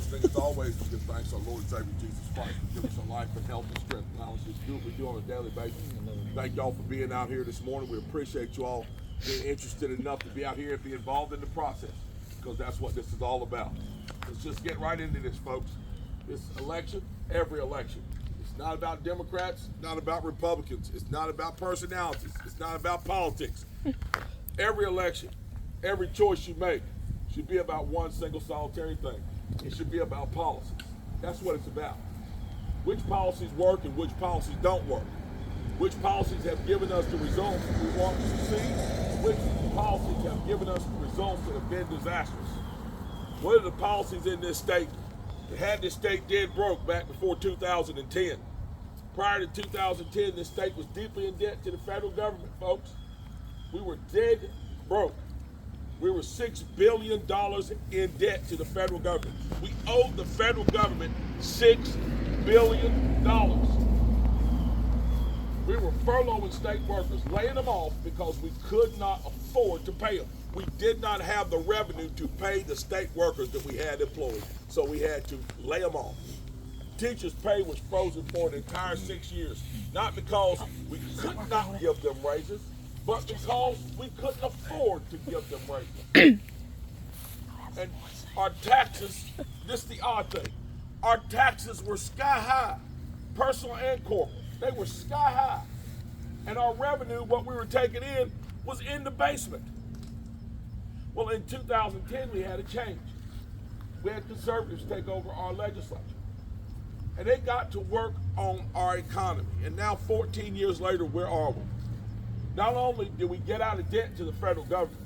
thing is always to give thanks to our Lord and Savior Jesus Christ for giving us a life and health and strength. Allow us to do what we do on a daily basis. Thank y'all for being out here this morning. We appreciate you all being interested enough to be out here and be involved in the process, because that's what this is all about. Let's just get right into this, folks. This election, every election, it's not about Democrats, it's not about Republicans, it's not about personalities, it's not about politics. Every election, every choice you make should be about one single solitary thing. It should be about policies. That's what it's about. Which policies work and which policies don't work. Which policies have given us the results we want to see. Which policies have given us the results that have been disastrous. What are the policies in this state that had this state dead broke back before 2010? Prior to 2010, this state was deeply in debt to the federal government, folks. We were dead broke. We were $6 billion in debt to the federal government. We owed the federal government $6 billion. We were furloughing state workers, laying them off because we could not afford to pay them. We did not have the revenue to pay the state workers that we had employed, so we had to lay them off. Teachers' pay was frozen for an entire 6 years, not because we could not give them raises, but because we couldn't afford to give them raises. And our taxes, this is the odd thing, our taxes were sky high, personal and corporate. They were sky high. And our revenue, what we were taking in, was in the basement. Well, in 2010, we had a change. We had conservatives take over our legislature. And they got to work on our economy. And now, 14 years later, where are we? Not only did we get out of debt to the federal government,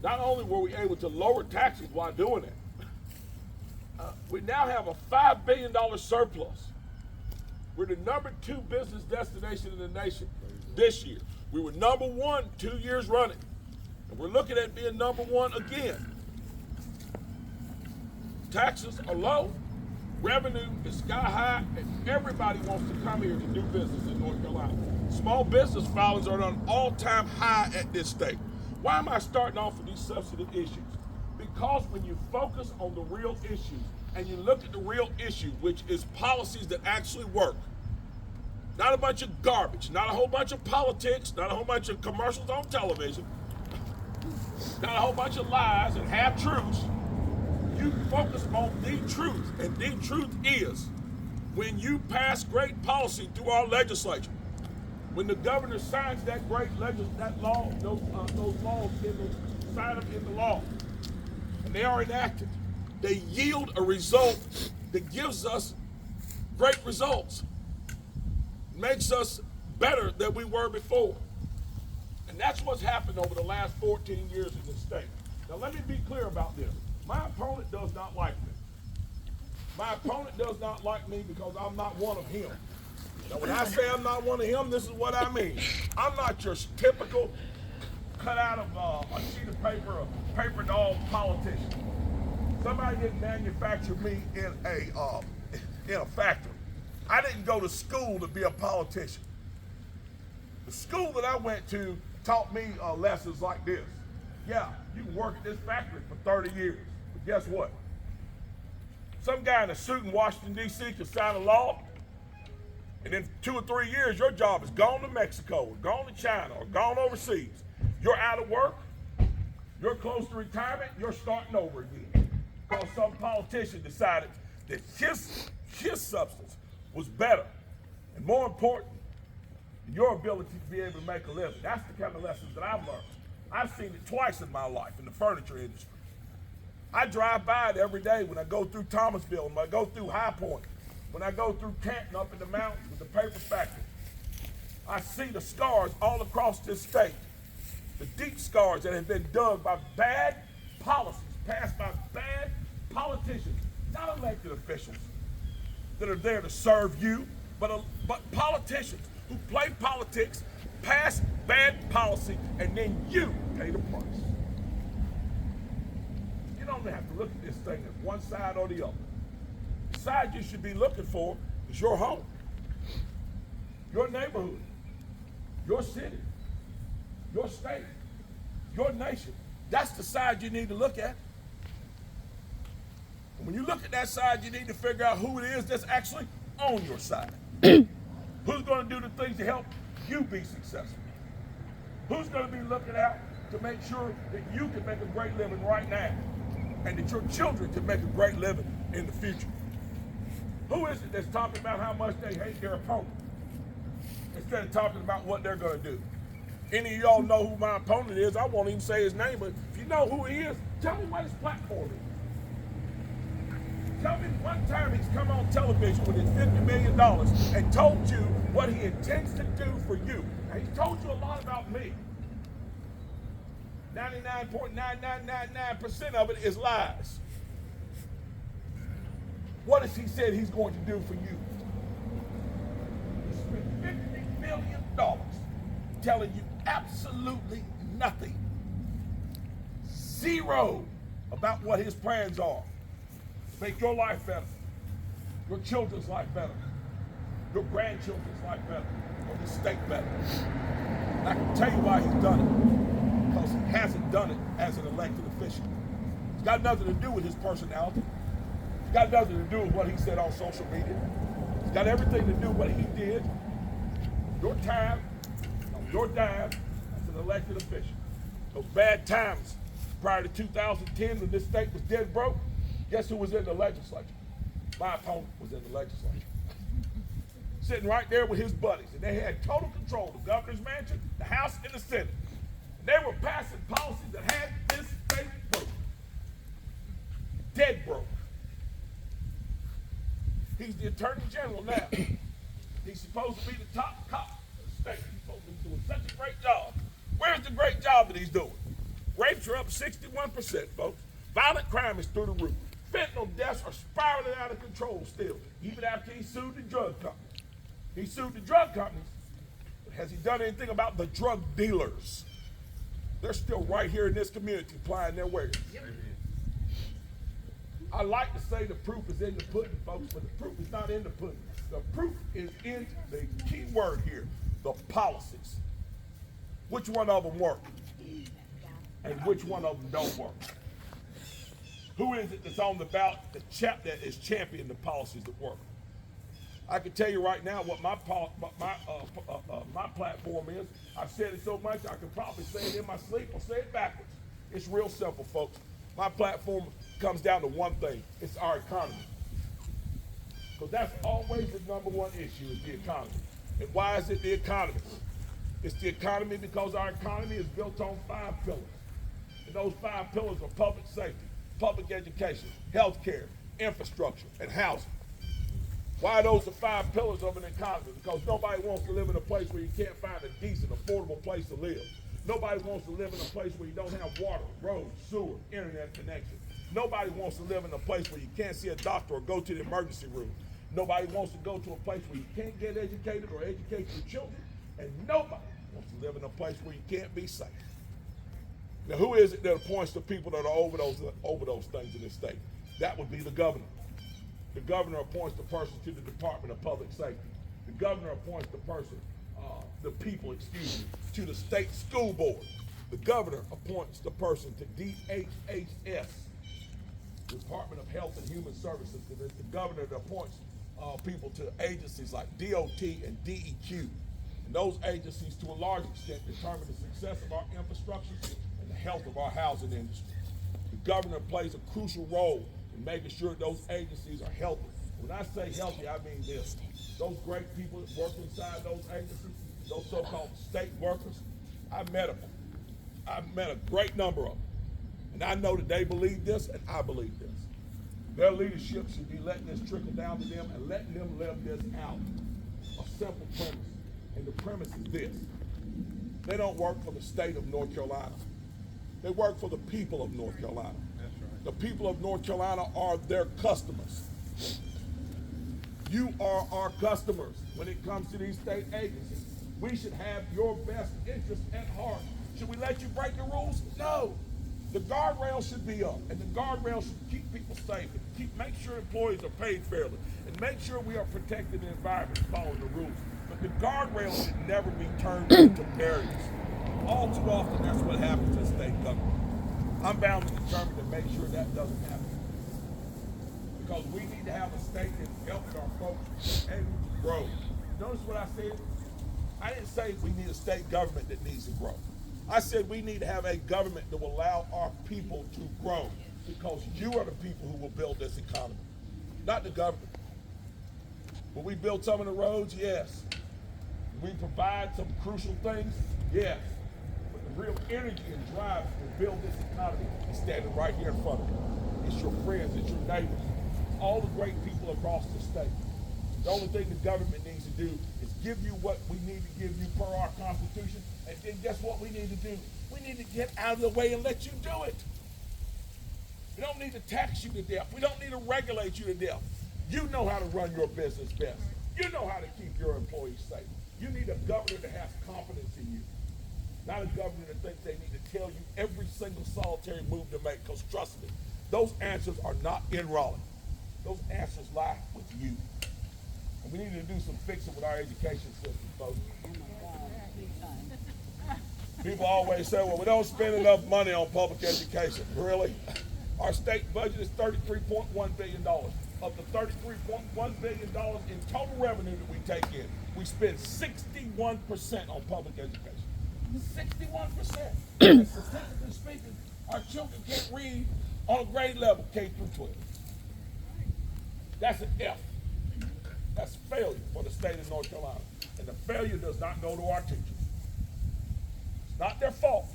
not only were we able to lower taxes while doing it, we now have a $5 billion surplus. We're the #2 business destination in the nation this year. We were #1 2 years running. And we're looking at being #1 again. Taxes are low, revenue is sky high, and everybody wants to come here to do business in North Carolina. Small business filings are at an all-time high at this state. Why am I starting off with these substantive issues? Because when you focus on the real issues and you look at the real issue, which is policies that actually work, not a bunch of garbage, not a whole bunch of politics, not a whole bunch of commercials on television, not a whole bunch of lies and half-truths. You focus on the truth, and the truth is when you pass great policy through our legislature, when the governor signs that great that law, those laws, sign them into law, and they are enacted, they yield a result that gives us great results, makes us better than we were before. And that's what's happened over the last 14 years in this state. Now let me be clear about this. My opponent does not like me. My opponent does not like me because I'm not one of him. Now when I say I'm not one of him, this is what I mean. I'm not your typical cut out of a sheet of paper, a paper doll politician. Somebody didn't manufacture me in a factory. I didn't go to school to be a politician. The school that I went to taught me lessons like this. Yeah, you can work at this factory for 30 years, but guess what? Some guy in a suit in Washington, D.C. can sign a law, and in 2 or 3 years, your job is gone to Mexico, or gone to China, or gone overseas. You're out of work, you're close to retirement, you're starting over again. Because some politician decided that his substance was better and more important than your ability to be able to make a living. That's the kind of lessons that I've learned. I've seen it twice in my life in the furniture industry. I drive by it every day when I go through Thomasville, when I go through High Point, when I go through Canton up in the mountains with the paper factory. I see the scars all across this state, the deep scars that have been dug by bad policies, passed by bad politicians, not elected officials that are there to serve you, but politicians who play politics, pass bad policy, and then you pay the price. You don't have to look at this thing as one side or the other. The side you should be looking for is your home, your neighborhood, your city, your state, your nation. That's the side you need to look at. When you look at that side, you need to figure out who it is that's actually on your side. Who's going to do the things to help you be successful? Who's going to be looking out to make sure that you can make a great living right now and that your children can make a great living in the future? Who is it that's talking about how much they hate their opponent instead of talking about what they're going to do? Any of y'all know who my opponent is? I won't even say his name, but if you know who he is, tell me what his platform is. Tell me one time he's come on television with his $50 million and told you what he intends to do for you. And he's told you a lot about me. 99.9999% of it is lies. What has he said he's going to do for you? He spent $50 million telling you absolutely nothing. Zero about what his plans are. Make your life better, your children's life better, your grandchildren's life better, or the state better. And I can tell you why he's done it. Because he hasn't done it as an elected official. It's got nothing to do with his personality. It's got nothing to do with what he said on social media. It's got everything to do with what he did, your time, on your dime, as an elected official. Those bad times prior to 2010 when this state was dead broke, guess who was in the legislature? My opponent was in the legislature. Sitting right there with his buddies, and they had total control of the governor's mansion, the House, and the Senate. And they were passing policies that had this state broke. Dead broke. He's the Attorney General now. He's supposed to be the top cop of the state. He's supposed to be doing such a great job. Where's the great job that he's doing? Rapes are up 61%, folks. Violent crime is through the roof. Fentanyl deaths are spiraling out of control still, even after he sued the drug companies. He sued the drug companies, but has he done anything about the drug dealers? They're still right here in this community plying their wares. I like to say the proof is in the pudding, folks, but the proof is not in the pudding. The proof is in the key word here, the policies. Which one of them work? And which one of them don't work? Who is it that's on the ballot that is championing the policies that work? I can tell you right now what my platform is. I've said it so much I can probably say it in my sleep or say it backwards. It's real simple, folks. My platform comes down to one thing. It's our economy. Because that's always the number one issue is the economy. And why is it the economy? It's the economy because our economy is built on 5 pillars. And those 5 pillars are public safety, public education, health care, infrastructure, and housing. Why are those the 5 pillars of an economy? Because nobody wants to live in a place where you can't find a decent, affordable place to live. Nobody wants to live in a place where you don't have water, roads, sewer, internet connection. Nobody wants to live in a place where you can't see a doctor or go to the emergency room. Nobody wants to go to a place where you can't get educated or educate your children. And nobody wants to live in a place where you can't be safe. Now, who is it that appoints the people that are over those things in this state? That would be the governor. The governor appoints the person to the Department of Public Safety. The governor appoints the people, to the state school board. The governor appoints the person to DHHS, Department of Health and Human Services. It's the governor that appoints people to agencies like DOT and DEQ. And those agencies, to a large extent, determine the success of our infrastructure and the health of our housing industry. The governor plays a crucial role in making sure those agencies are healthy. When I say healthy, I mean this. Those great people that work inside those agencies, those so-called state workers, I met them. I met a great number of them. And I know that they believe this, and I believe this. Their leadership should be letting this trickle down to them and letting them live this out. A simple premise. And the premise is this. They don't work for the state of North Carolina. They work for the people of North Carolina. That's right. The people of North Carolina are their customers. You are our customers when it comes to these state agencies. We should have your best interest at heart. Should we let you break the rules? No. The guardrails should be up, and the guardrails should keep people safe, and make sure employees are paid fairly, and make sure we are protecting the environment and following the rules. But the guardrails should never be turned into barriers. All too often, that's what happens in state government. I'm bound and determined to make sure that doesn't happen. We need to have a state that's helping our folks able to grow. Notice what I said? I didn't say we need a state government that needs to grow. I said we need to have a government that will allow our people to grow, because you are the people who will build this economy, not the government. Will we build some of the roads? Yes. Will we provide some crucial things? Yes. But the real energy and drive to build this economy is standing right here in front of you. It's your friends, it's your neighbors, all the great people across the state. The only thing the government needs to do is give you what we need to give you per our Constitution, and then guess what we need to do? We need to get out of the way and let you do it. We don't need to tax you to death. We don't need to regulate you to death. You know how to run your business best. You know how to keep your employees safe. You need a governor that has confidence in you, not a governor that thinks they need to tell you every single solitary move to make, because trust me, those answers are not in Raleigh. Those answers lie with you. And we need to do some fixing with our education system, folks. People always say, well, we don't spend enough money on public education. Really? Our state budget is $33.1 billion. Of the $33.1 billion in total revenue that we take in, we spend 61% on public education. 61%. And statistically speaking, our children can't read on a grade level, K through 12. That's an F. That's failure for the state of North Carolina. And the failure does not go to our teachers. It's not their fault.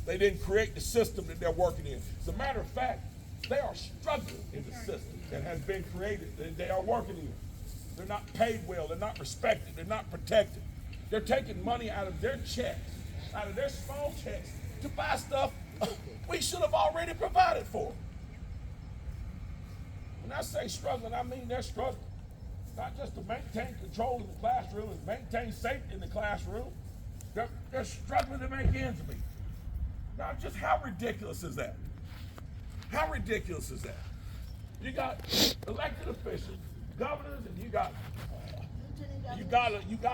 They didn't create the system that they're working in. As a matter of fact, they are struggling in the system that has been created, that they are working in. They're not paid well, they're not respected, they're not protected. They're taking money out of their checks, out of their small checks, to buy stuff we should have already provided for. When I say struggling, I mean they're struggling. Not just to maintain control in the classroom and maintain safety in the classroom. They're struggling to make ends meet. Now, just how ridiculous is that? How ridiculous is that? You got elected officials, governors, and you got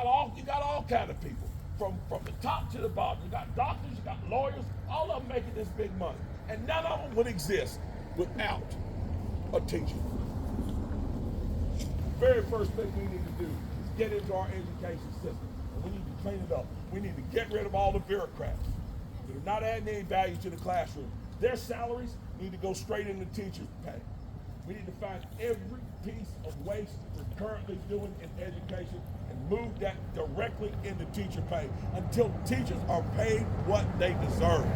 all kind of people from the top to the bottom. You got doctors, you got lawyers, all of them making this big money, and none of them would exist without a teacher. The very first thing we need to do is get into our education system, and we need to clean it up. We need to get rid of all the bureaucrats that are not adding any value to the classroom. Their salaries need to go straight into teachers' pay. We need to find every piece of waste we're currently doing in education and move that directly into teacher pay until teachers are paid what they deserve.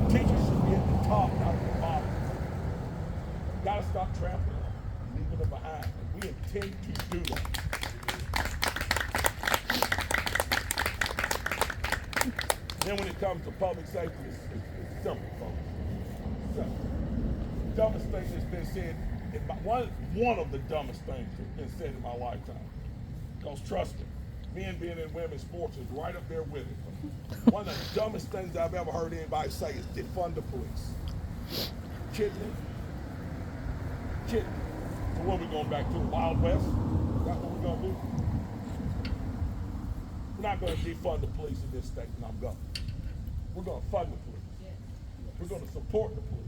Teachers should be at the top, not at the bottom. We've got to stop trampling them and leaving them behind. And we intend to do that. Then when it comes to public safety, it's simple, folks. Simple. The dumbest thing that's been said, one of the dumbest things that's been said in my lifetime. Because trust me, men being in women's sports is right up there with it. One of the dumbest things I've ever heard anybody say is defund the police. Kidding me? Kidding me? So what are we going back to, the Wild West? Is that what we're going to do? We're not going to defund the police in this state, and I'm going. We're going to fund the police. We're going to support the police.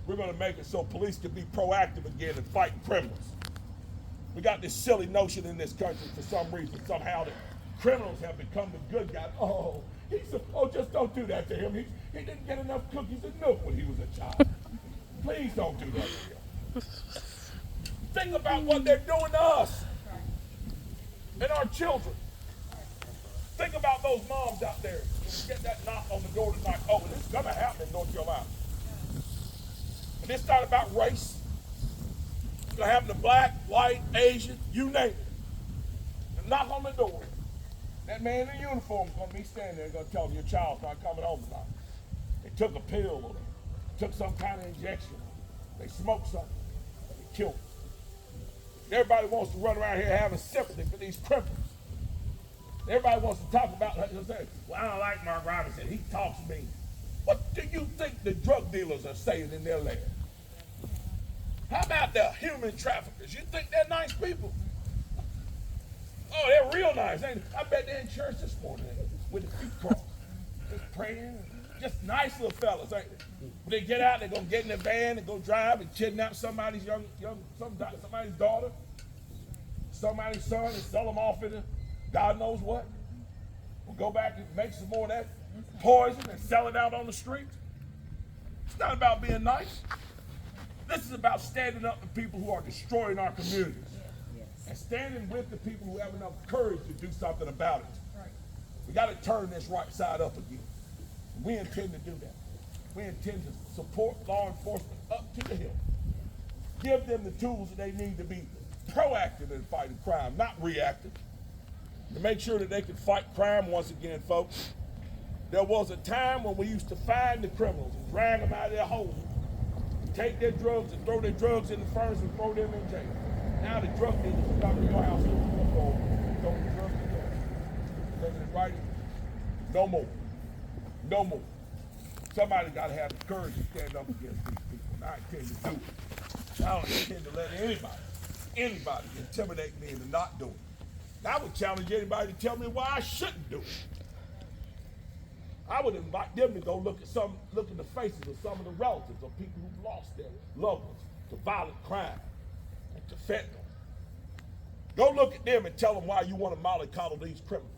We're going to make it so police can be proactive again and fight criminals. We got this silly notion in this country for some reason, somehow, that criminals have become the good guys. Just don't do that to him. He didn't get enough cookies and milk when he was a child. Please don't do that to him. Think about what they're doing to us and our children. Think about those moms out there who get that knock on the door tonight. Oh, and it's going to happen in North Carolina. And it's not about race. It's going to happen to black, white, Asian, you name it. And knock on the door. That man in uniform is going to be standing there and going to tell them your child's not coming home tonight. They took a pill or they took some kind of injection. They smoked something. They killed them. Everybody wants to run around here having sympathy for these criminals. Everybody wants to talk about, well, I don't like Mark Robinson. He talks mean. What do you think the drug dealers are saying in their land? How about the human traffickers? You think they're nice people? Oh, they're real nice. I bet they're in church this morning with the feet crossed, just praying, just nice little fellas, ain't they? When they get out, they're gonna get in the van and go drive and kidnap somebody's somebody's daughter, somebody's son, and sell them off in God knows what. We'll go back and make some more of that poison and sell it out on the streets. It's not about being nice. This is about standing up to people who are destroying our communities. And standing with the people who have enough courage to do something about it. We got to turn this right side up again. We intend to do that. We intend to support law enforcement up to the hill. Give them the tools that they need to be proactive in fighting crime, not reactive. To make sure that they can fight crime once again, folks. There was a time when we used to find the criminals and drag them out of their holes, take their drugs and throw their drugs in the furnace and throw them in jail. Now the drug dealers will come to your house and throw the drugs in your house. Living it right. No more. No more. Somebody got to have the courage to stand up against these people. And I intend to do it. I don't intend to let anybody intimidate me into not doing it. I would challenge anybody to tell me why I shouldn't do it. I would invite them to go look in the faces of some of the relatives of people who've lost their loved ones to violent crime and to fentanyl. Go look at them and tell them why you want to mollycoddle these criminals.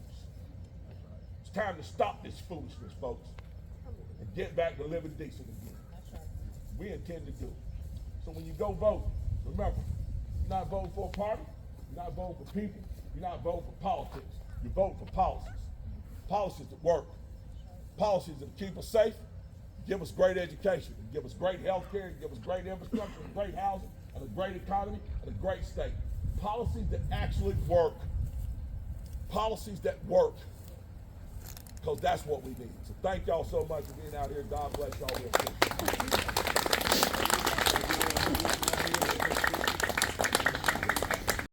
It's time to stop this foolishness, folks, and get back to living decent again. We intend to do it. So when you go vote, remember, you're not voting for a party, you're not voting for people, you're not voting for politics, you're voting for policies. Policies that work. Policies that keep us safe, give us great education, give us great health care, give us great infrastructure, and great housing, and a great economy, and a great state. Policies that actually work. Policies that work. Because that's what we need. So thank y'all so much for being out here. God bless y'all.